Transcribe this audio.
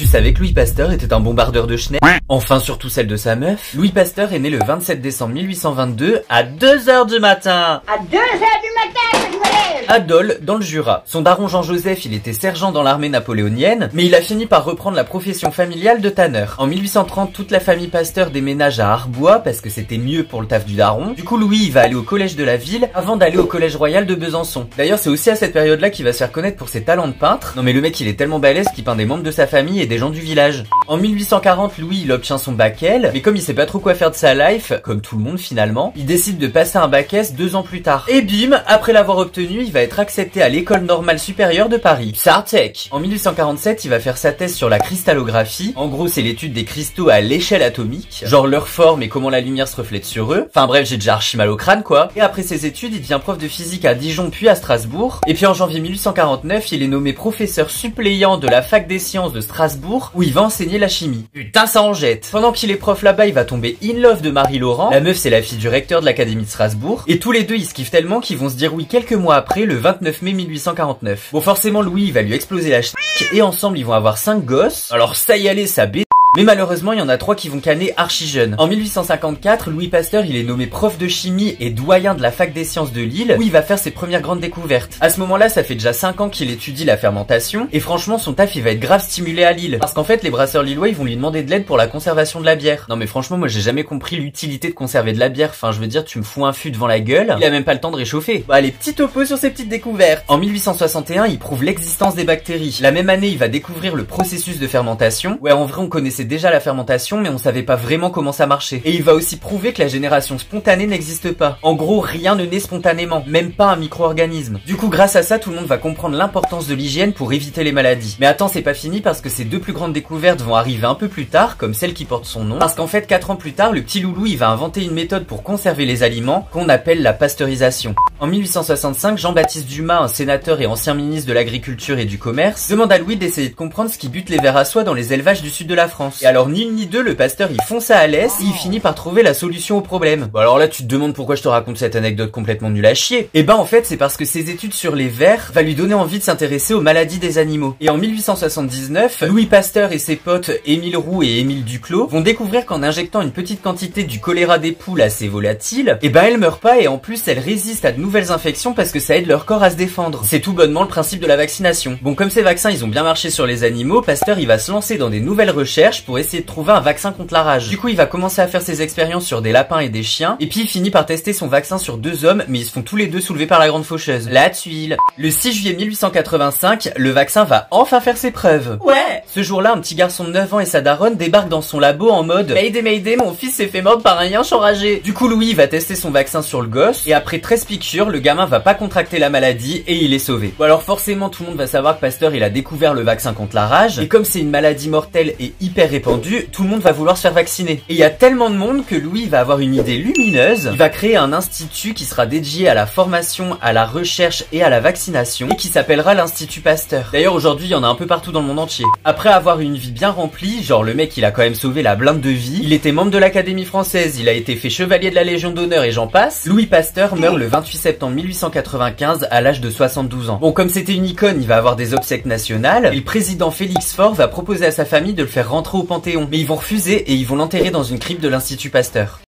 Tu savais que Louis Pasteur était un bombardeur de chenilles? Enfin surtout celle de sa meuf. Louis Pasteur est né le 27 décembre 1822 à 2 heures du matin. À 2 heures du matin que je me lève. À Dole, dans le Jura. Son daron Jean-Joseph, il était sergent dans l'armée napoléonienne, mais il a fini par reprendre la profession familiale de tanneur. En 1830, toute la famille Pasteur déménage à Arbois parce que c'était mieux pour le taf du daron. Du coup, Louis, il va aller au collège de la ville avant d'aller au collège royal de Besançon. D'ailleurs, c'est aussi à cette période-là qu'il va se faire connaître pour ses talents de peintre. Non mais le mec, il est tellement balèze qu'il peint des membres de sa famille et des gens du village. En 1840, Louis, il obtient son bac L, mais comme il sait pas trop quoi faire de sa life, comme tout le monde finalement, il décide de passer un bac S 2 ans plus tard. Et bim, après l'avoir obtenu, il va être accepté à l'école normale supérieure de Paris, Sartec. En 1847, il va faire sa thèse sur la cristallographie. En gros, c'est l'étude des cristaux à l'échelle atomique, genre leur forme et comment la lumière se reflète sur eux. Enfin bref, j'ai déjà archi mal au crâne quoi. Et après ses études, il devient prof de physique à Dijon puis à Strasbourg. Et puis en janvier 1849, il est nommé professeur suppléant de la fac des sciences de Strasbourg où il va enseigner la chimie. Putain, ça en jette. Pendant qu'il est prof là-bas, il va tomber in love de Marie Laurent. La meuf, c'est la fille du recteur de l'académie de Strasbourg. Et tous les deux, ils se kiffent tellement qu'ils vont se dire oui quelques mois après, le 29 mai 1849. Bon, forcément, Louis, il va lui exploser la ch'tique et ensemble, ils vont avoir 5 gosses. Alors ça y allait, ça b***. Mais malheureusement, il y en a 3 qui vont canner archi jeunes. En 1854, Louis Pasteur, il est nommé prof de chimie et doyen de la fac des sciences de Lille, où il va faire ses premières grandes découvertes. À ce moment-là, ça fait déjà 5 ans qu'il étudie la fermentation, et franchement, son taf, il va être grave stimulé à Lille. Parce qu'en fait, les brasseurs lillois, ils vont lui demander de l'aide pour la conservation de la bière. Non mais franchement, moi, j'ai jamais compris l'utilité de conserver de la bière. Enfin, je veux dire, tu me fous un fût devant la gueule, il a même pas le temps de réchauffer. Bah, les petits topos sur ces petites découvertes. En 1861, il prouve l'existence des bactéries. La même année, il va découvrir le processus de fermentation. Ouais, en vrai, on connaissait déjà la fermentation, mais on savait pas vraiment comment ça marchait. Et il va aussi prouver que la génération spontanée n'existe pas. En gros, rien ne naît spontanément, même pas un micro-organisme. Du coup, grâce à ça, tout le monde va comprendre l'importance de l'hygiène pour éviter les maladies. Mais attends, c'est pas fini parce que ces 2 plus grandes découvertes vont arriver un peu plus tard, comme celle qui porte son nom. Parce qu'en fait, 4 ans plus tard, le petit loulou, il va inventer une méthode pour conserver les aliments qu'on appelle la pasteurisation. En 1865, Jean-Baptiste Dumas, un sénateur et ancien ministre de l'Agriculture et du Commerce, demande à Louis d'essayer de comprendre ce qui bute les vers à soie dans les élevages du sud de la France. Et alors, ni une ni deux, le Pasteur, il fonce à l'est et il finit par trouver la solution au problème. Bon alors là, tu te demandes pourquoi je te raconte cette anecdote complètement nulle à chier. Et ben en fait, c'est parce que ses études sur les vers va lui donner envie de s'intéresser aux maladies des animaux. Et en 1879, Louis Pasteur et ses potes Émile Roux et Émile Duclos vont découvrir qu'en injectant une petite quantité du choléra des poules assez volatile, et ben elles meurent pas et en plus elles résistent à de nouvelles infections parce que ça aide leur corps à se défendre. C'est tout bonnement le principe de la vaccination. Bon, comme ces vaccins ils ont bien marché sur les animaux, Pasteur il va se lancer dans des nouvelles recherches pour essayer de trouver un vaccin contre la rage. Du coup, il va commencer à faire ses expériences sur des lapins et des chiens, et puis il finit par tester son vaccin sur 2 hommes, mais ils se font tous les 2 soulever par la grande faucheuse. La tuile. Le 6 juillet 1885, le vaccin va enfin faire ses preuves. Ouais. Ce jour-là, un petit garçon de 9 ans et sa daronne débarquent dans son labo en mode Mayday Mayday, mon fils s'est fait mordre par un yinche enragé. Du coup, Louis va tester son vaccin sur le gosse, et après 13 piqûres, le gamin va pas contracter la maladie, et il est sauvé. Bon alors forcément, tout le monde va savoir que Pasteur, il a découvert le vaccin contre la rage, et comme c'est une maladie mortelle et hyper répandue, tout le monde va vouloir se faire vacciner. Et il y a tellement de monde que Louis va avoir une idée lumineuse. Il va créer un institut qui sera dédié à la formation, à la recherche et à la vaccination et qui s'appellera l'Institut Pasteur. D'ailleurs aujourd'hui il y en a un peu partout dans le monde entier. Après avoir une vie bien remplie, genre le mec il a quand même sauvé la blinde de vie, il était membre de l'Académie française, il a été fait chevalier de la Légion d'honneur et j'en passe, Louis Pasteur meurt le 28 septembre 1895 à l'âge de 72 ans. Bon, comme c'était une icône, il va avoir des obsèques nationales et le président Félix Faure va proposer à sa famille de le faire rentrer au Panthéon. Mais ils vont refuser et ils vont l'enterrer dans une crypte de l'Institut Pasteur.